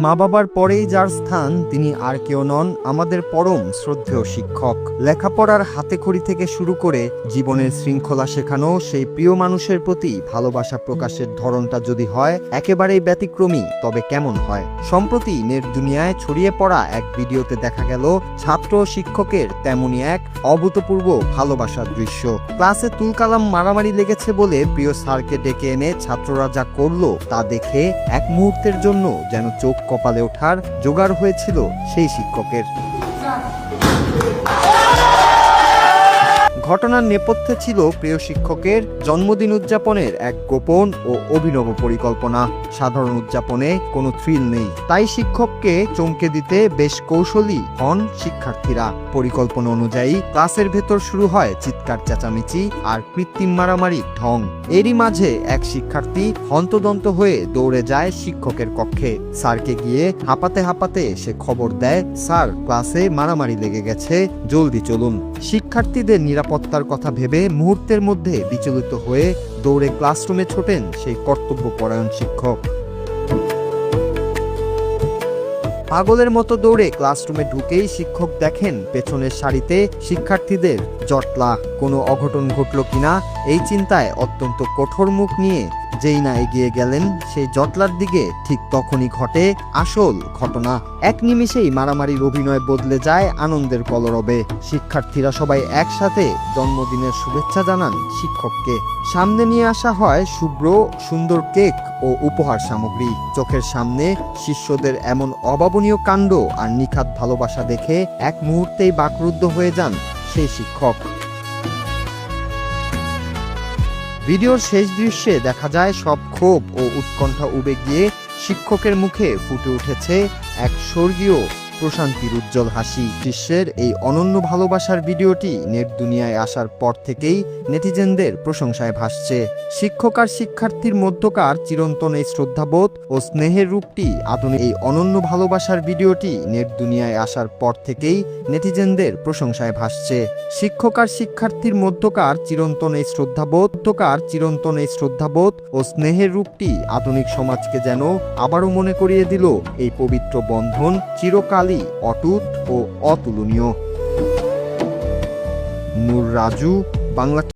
মা বাবার পরেই যার স্থান তিনি আর কেউ নন আমাদের পরম শ্রদ্ধেয় শিক্ষক। লেখাপড়ার হাতেখড়ি থেকে শুরু করে জীবনের শৃঙ্খলা শেখানো সেই প্রিয় মানুষের প্রতি ভালোবাসা প্রকাশের ধরনটা যদি হয় একেবারেই ব্যতিক্রমী, তবে কেমন হয়? সম্প্রতি নেট দুনিয়ায় ছড়িয়ে পড়া এক ভিডিওতে দেখা গেল ছাত্র ও শিক্ষকের তেমনই এক অভূতপূর্ব ভালোবাসার দৃশ্য। ক্লাসে তুলকালাম মারামারি লেগেছে বলে প্রিয় স্যারকে ডেকে এনে ছাত্ররা যা করলো তা দেখে এক মুহূর্তের জন্য যেন চোখ কপালে ওঠার জোগাড় হয়েছিল সেই শিক্ষকের। ঘটনার নেপথ্যে ছিল প্রিয় শিক্ষকের জন্মদিন উদযাপনের এক গোপন ও অভিনব পরিকল্পনা। সাধারণ উদযাপনে কোনো থ্রিল নেই, তাই শিক্ষককে চমকে দিতে বেশ কৌশলী হন শিক্ষার্থীরা। পরিকল্পনা অনুযায়ী ক্লাসের ভেতর শুরু হয় চিৎকার চেঁচামেচি আর কৃত্রিম মারামারি ঢং। এরই মাঝে এক শিক্ষার্থী হন্তদন্ত হয়ে দৌড়ে যায় শিক্ষকের কক্ষে। স্যারকে গিয়ে হাঁপাতে হাঁপাতে সে খবর দেয়, স্যার ক্লাসে মারামারি লেগে গেছে, জলদি চলুন। শিক্ষার্থীদের নিরাপত্তার কথা ভেবে মুহূর্তের মধ্যে বিচলিত হয়ে দৌড়ে ক্লাসরুমে ছোটেন সেই কর্তব্যপরায়ণ শিক্ষক। পাগলের মতো দৌড়ে ক্লাসরুমে ঢুকেই শিক্ষক দেখেন পেছনের সারিতে শিক্ষার্থীদের জটলা। কোনো অঘটন ঘটল কিনা এই চিন্তায় অত্যন্ত কঠোর মুখ নিয়ে যেই না এগিয়ে গেলেন সেই জটলার দিকে, ঠিক তখনই ঘটে আসল ঘটনা। এক নিমিষেই মারামারির অভিনয় বদলে যায় আনন্দের কলরবে। শিক্ষার্থীরা সবাই একসাথে জন্মদিনের শুভেচ্ছা জানান শিক্ষককে। সামনে নিয়ে আসা হয় শুভ্র সুন্দর কেক ও উপহার সামগ্রী। চোখের সামনে শিষ্যদের এমন অভাবনীয় কাণ্ড আর নিখাত ভালোবাসা দেখে এক মুহূর্তেই বাকরুদ্ধ হয়ে যান সেই শিক্ষক। ভিডিওর শেষ দৃশ্যে দেখা যায় সব ক্ষোভ ও উৎকণ্ঠা উবে গিয়ে শিক্ষকের মুখে ফুটে উঠেছে এক স্বর্গীয় প্রশান্তির উজ্জ্বল হাসি। দৃশ্যের এই অনন্য ভালোবাসার ভিডিওটি নেট দুনিয়ায় আসার পর থেকেই নেটিজেনদের প্রশংসায় ভাসছে। শিক্ষক আর শিক্ষার্থীর মধ্যকার চিরন্তন এই শ্রদ্ধাবোধ ও স্নেহের রূপটি আধুনিক এই অনন্য ভালোবাসার ভিডিওটি নেট দুনিয়ায় আসার পর থেকেই নেটিজেনদের প্রশংসায় ভাসছে। শিক্ষক আর শিক্ষার্থীর মধ্যকার চিরন্তন এই শ্রদ্ধাবোধ ও স্নেহের রূপটি আধুনিক সমাজকে যেন আবারও মনে করিয়ে দিল এই পবিত্র বন্ধন চিরকাল অটুট ও অতুলনীয়। নূর রাজু, বাংলা।